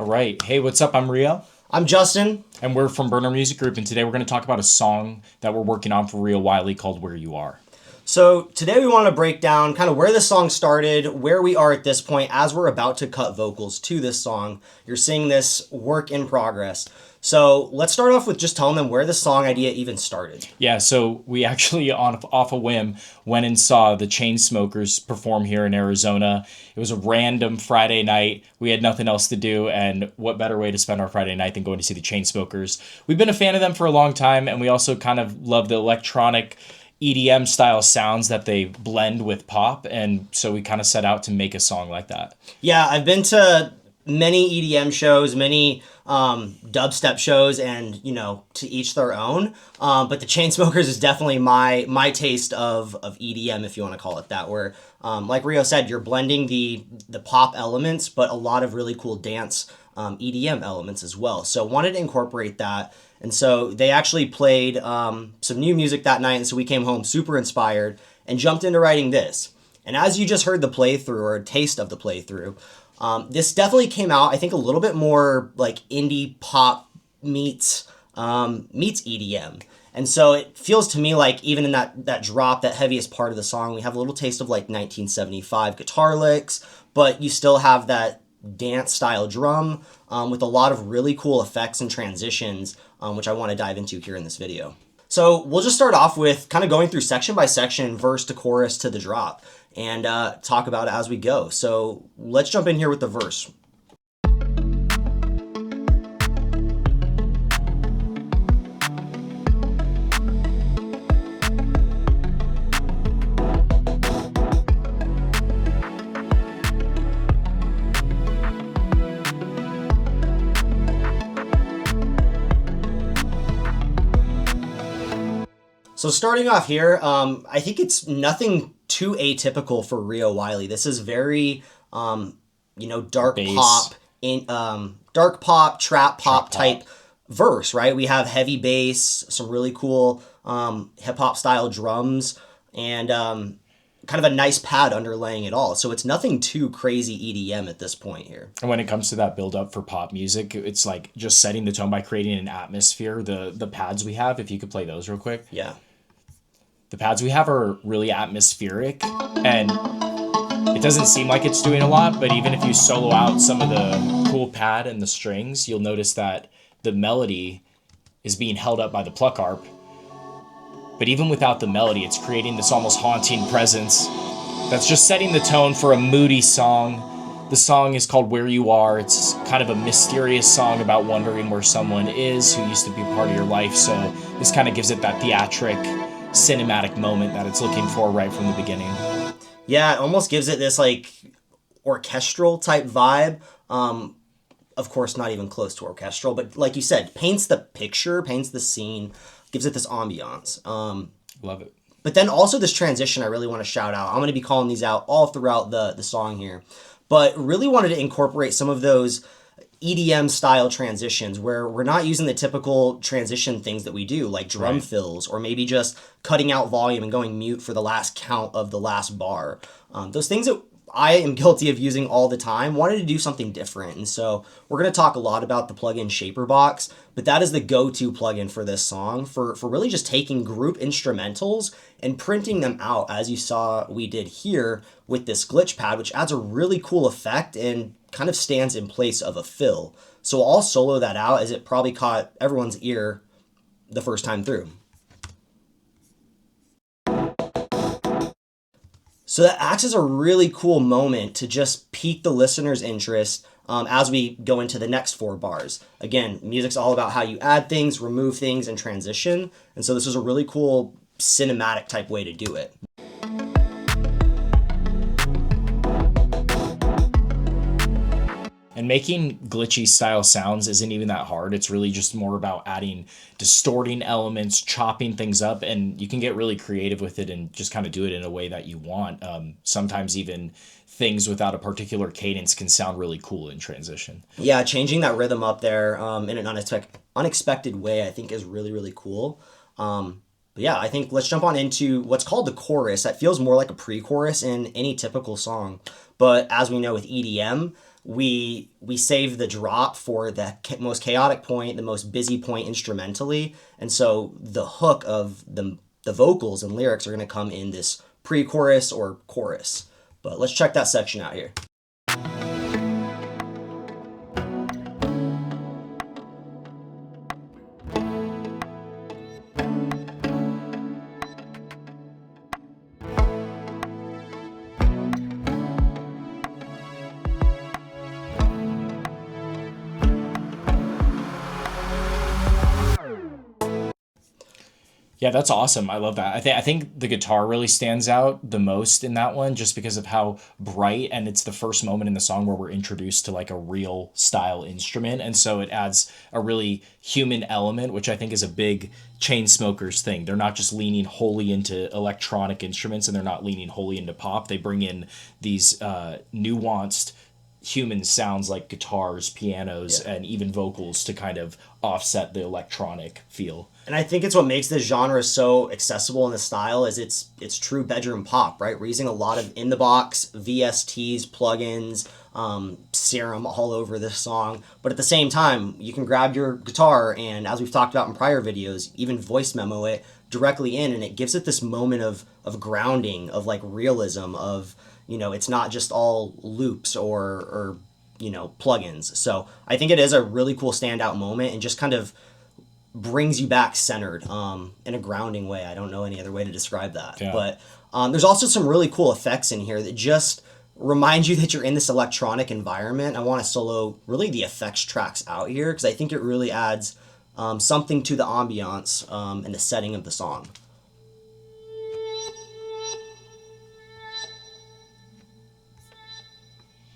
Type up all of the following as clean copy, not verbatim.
All right. Hey, what's up? I'm Rio. I'm Justin. And we're from Burner Music Group. And today we're going to talk about a song that we're working on for Rio Wiley called Where You Are. So today we want to break down kind of where the song started, where we are at this point as we're about to cut vocals to this song. You're seeing this work in progress. So let's start off with just telling them where the song idea even started. Yeah, so we actually, off a whim, went and saw the Chainsmokers perform here in Arizona. It was a random Friday night. We had nothing else to do, and what better way to spend our Friday night than going to see the Chainsmokers? We've been a fan of them for a long time, and we also kind of love the electronic EDM-style sounds that they blend with pop, and so we kind of set out to make a song like that. Yeah, I've been to many EDM shows, many dubstep shows, and to each their own. But the Chainsmokers is definitely my taste of EDM, if you want to call it that. Where, like Rio said, you're blending the pop elements, but a lot of really cool dance EDM elements as well. So wanted to incorporate that, and so they actually played some new music that night, and so we came home super inspired and jumped into writing this. And as you just heard the playthrough or a taste of the playthrough. This definitely came out, I think, a little bit more like indie pop meets EDM. And so it feels to me like even in that drop, that heaviest part of the song, we have a little taste of like 1975 guitar licks, but you still have that dance style drum with a lot of really cool effects and transitions, which I want to dive into here in this video. So we'll just start off with kind of going through section by section, verse to chorus to the drop, and talk about it as we go. So let's jump in here with the verse. So starting off here, I think it's nothing too atypical for Rio Wiley. This is very, dark Bass. pop, trap pop type verse, right? We have heavy bass, some really cool hip hop style drums, and kind of a nice pad underlaying it all. So it's nothing too crazy EDM at this point here. And when it comes to that build up for pop music, it's like just setting the tone by creating an atmosphere. The pads we have, if you could play those real quick. Yeah. The pads we have are really atmospheric, and it doesn't seem like it's doing a lot, but even if you solo out some of the cool pad and the strings, you'll notice that the melody is being held up by the pluck harp. But even without the melody, it's creating this almost haunting presence that's just setting the tone for a moody song. The song is called Where You Are. It's kind of a mysterious song about wondering where someone is who used to be part of your life. So this kind of gives it that theatric, cinematic moment that it's looking for right from the beginning. Yeah, it almost gives it this like orchestral type vibe. Of course, not even close to orchestral, but like you said, paints the picture, paints the scene, gives it this ambiance. Love it. But then also this transition I really want to shout out. I'm going to be calling these out all throughout the song here. But really wanted to incorporate some of those EDM style transitions where we're not using the typical transition things that we do, like drum fills, or maybe just cutting out volume and going mute for the last count of the last bar. Those things that I am guilty of using all the time, wanted to do something different. And so we're going to talk a lot about the plugin Shaper Box, but that is the go-to plugin for this song for really just taking group instrumentals and printing them out, as you saw we did here with this glitch pad, which adds a really cool effect and kind of stands in place of a fill. So I'll solo that out as it probably caught everyone's ear the first time through. So that acts as a really cool moment to just pique the listener's interest as we go into the next 4 bars. Again, music's all about how you add things, remove things, and transition. And so this was a really cool cinematic type way to do it. And making glitchy style sounds isn't even that hard. It's really just more about adding distorting elements, chopping things up, and you can get really creative with it and just kind of do it in a way that you want. Sometimes even things without a particular cadence can sound really cool in transition. Yeah, changing that rhythm up there in an unexpected way, I think is really, really cool. But yeah, I think let's jump on into what's called the chorus. That feels more like a pre-chorus in any typical song. But as we know with EDM, we save the drop for the most chaotic point, the most busy point instrumentally, and so the hook of the vocals and lyrics are going to come in this pre-chorus or chorus. But let's check that section out here. Yeah, that's awesome. I love that. I think the guitar really stands out the most in that one just because of how bright, and it's the first moment in the song where we're introduced to like a real style instrument, and so it adds a really human element, which I think is a big Chainsmokers thing. They're not just leaning wholly into electronic instruments, and they're not leaning wholly into pop. They bring in these nuanced human sounds like guitars, pianos, and even vocals to kind of offset the electronic feel. And I think it's what makes this genre so accessible in the style is it's true bedroom pop, right? We're using a lot of in the box VSTs, plugins, serum all over this song. But at the same time, you can grab your guitar and, as we've talked about in prior videos, even voice memo it directly in, and it gives it this moment of grounding, of like realism, of, you know, it's not just all loops or you know, plugins. So I think it is a really cool standout moment and just kind of brings you back centered in a grounding way. I don't know any other way to describe that. Yeah. But there's also some really cool effects in here that just remind you that you're in this electronic environment. I want to solo really the effects tracks out here because I think it really adds something to the ambiance and the setting of the song.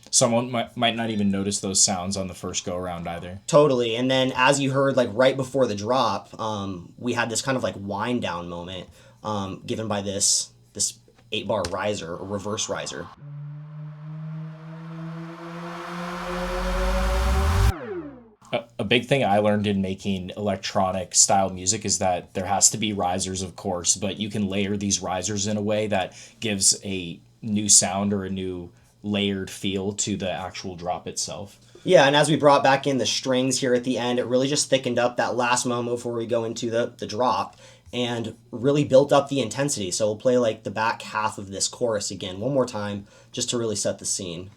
Someone might not even notice those sounds on the first go around either. Totally. And then as you heard, like right before the drop, we had this kind of like wind down moment given by this 8-bar riser or reverse riser. A big thing I learned in making electronic style music is that there has to be risers, of course, but you can layer these risers in a way that gives a new sound or a new layered feel to the actual drop itself. Yeah, and as we brought back in the strings here at the end, it really just thickened up that last moment before we go into the drop and really built up the intensity. So we'll play like the back half of this chorus again one more time just to really set the scene.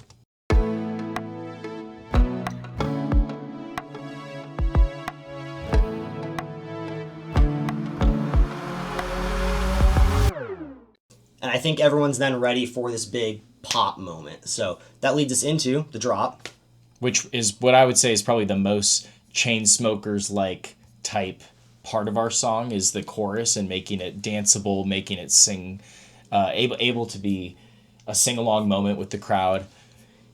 And I think everyone's then ready for this big pop moment. So that leads us into the drop. Which is what I would say is probably the most Chainsmokers-like type part of our song is the chorus and making it danceable, making it able to be a sing-along moment with the crowd.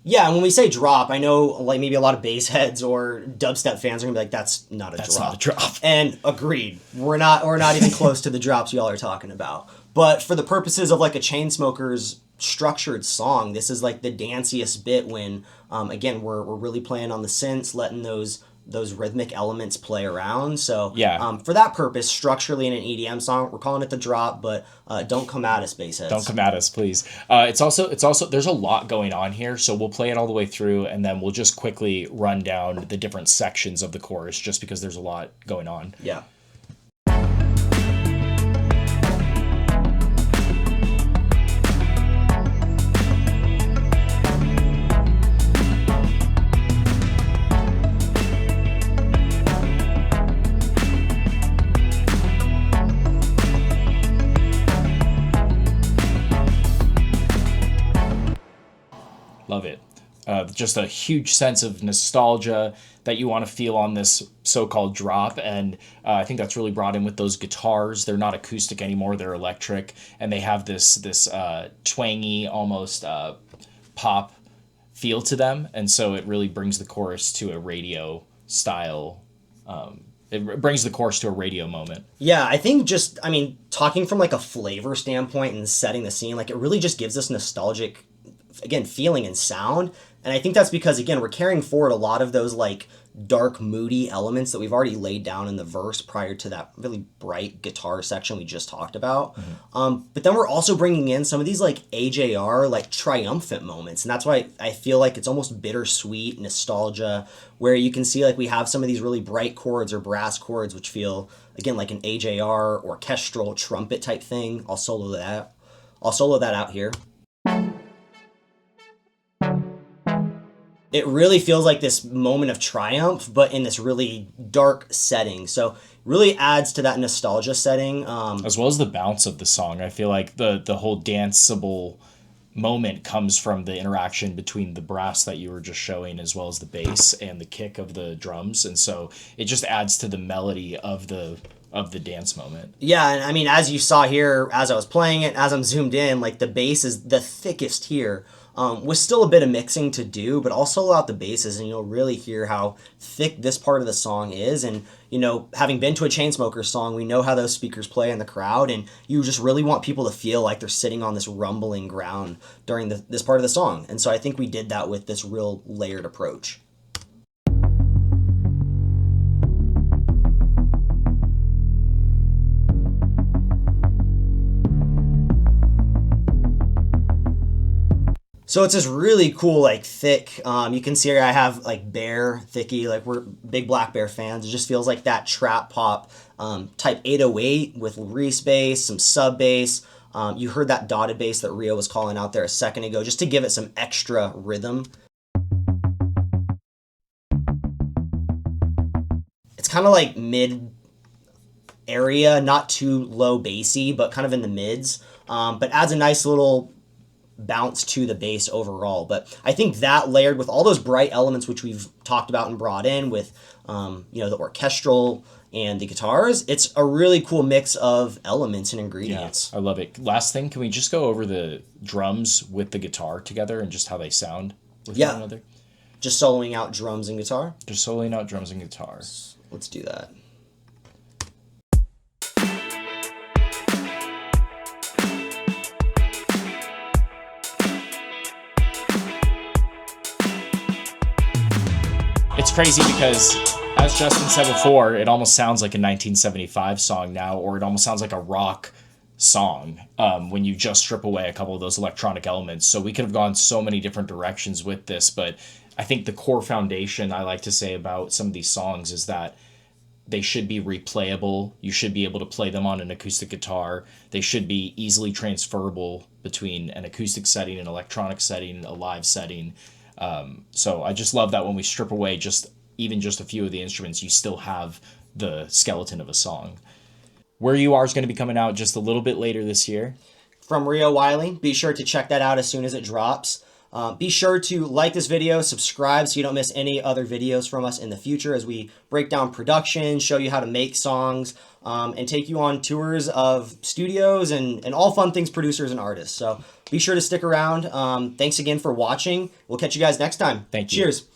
Yeah, and when we say drop, I know like maybe a lot of bass heads or dubstep fans are gonna be like, that's not a drop. Not a drop. And agreed. We're not even close to the drops y'all are talking about. But for the purposes of like a Chainsmokers structured song, this is like the danciest bit when again we're really playing on the synths, letting those rhythmic elements play around. So yeah, for that purpose, structurally in an EDM song, we're calling it the drop, but don't come at us, bassheads. Don't come at us, please. It's also there's a lot going on here, so we'll play it all the way through, and then we'll just quickly run down the different sections of the chorus, just because there's a lot going on. Yeah. Love it. Just a huge sense of nostalgia that you want to feel on this so-called drop, and I think that's really brought in with those guitars. They're not acoustic anymore; they're electric, and they have this twangy, almost pop feel to them, and so it really brings the chorus to a radio style. It brings the chorus to a radio moment. Yeah, I think talking from like a flavor standpoint and setting the scene, like it really just gives us nostalgic, again, feeling and sound. And I think that's because, again, we're carrying forward a lot of those like dark, moody elements that we've already laid down in the verse prior to that really bright guitar section we just talked about. But then we're also bringing in some of these like AJR, like triumphant moments. And that's why I feel like it's almost bittersweet nostalgia, where you can see like we have some of these really bright chords or brass chords, which feel, again, like an AJR orchestral trumpet type thing. I'll solo that. I'll solo that out here. It really feels like this moment of triumph, but in this really dark setting. So really adds to that nostalgia setting. As well as the bounce of the song. I feel like the whole danceable moment comes from the interaction between the brass that you were just showing, as well as the bass and the kick of the drums. And so it just adds to the melody of the dance moment. Yeah, and I mean, as you saw here, as I was playing it, as I'm zoomed in, like the bass is the thickest here. With still a bit of mixing to do, but I'll solo out the basses and you'll really hear how thick this part of the song is. And, you know, having been to a Chainsmokers song, we know how those speakers play in the crowd, and you just really want people to feel like they're sitting on this rumbling ground during this part of the song. And so I think we did that with this real layered approach. So it's this really cool, like thick, you can see here I have like Bear, Thicky, like we're big Black Bear fans. It just feels like that trap pop type 808 with Reese bass, some sub bass. You heard that dotted bass that Rio was calling out there a second ago, just to give it some extra rhythm. It's kind of like mid area, not too low bassy, but kind of in the mids, but adds a nice little bounce to the bass overall. But I think that layered with all those bright elements which we've talked about and brought in with you know, the orchestral and the guitars, it's a really cool mix of elements and ingredients. Yeah, I love it. Last thing, can we just go over the drums with the guitar together and just how they sound with one another? Just soloing out drums and guitar? Just soloing out drums and guitar. Let's do that. It's crazy because, as Justin said before, it almost sounds like a 1975 song now, or it almost sounds like a rock song when you just strip away a couple of those electronic elements. So we could have gone so many different directions with this, but I think the core foundation I like to say about some of these songs is that they should be replayable. You should be able to play them on an acoustic guitar. They should be easily transferable between an acoustic setting, an electronic setting, a live setting. So I just love that when we strip away even just a few of the instruments, you still have the skeleton of a song. Where You Are is going to be coming out just a little bit later this year. From Rio Wiley. Be sure to check that out as soon as it drops. Be sure to like this video, subscribe so you don't miss any other videos from us in the future as we break down production, show you how to make songs, and take you on tours of studios and all fun things producers and artists. So be sure to stick around. Thanks again for watching. We'll catch you guys next time. Thank you. Cheers.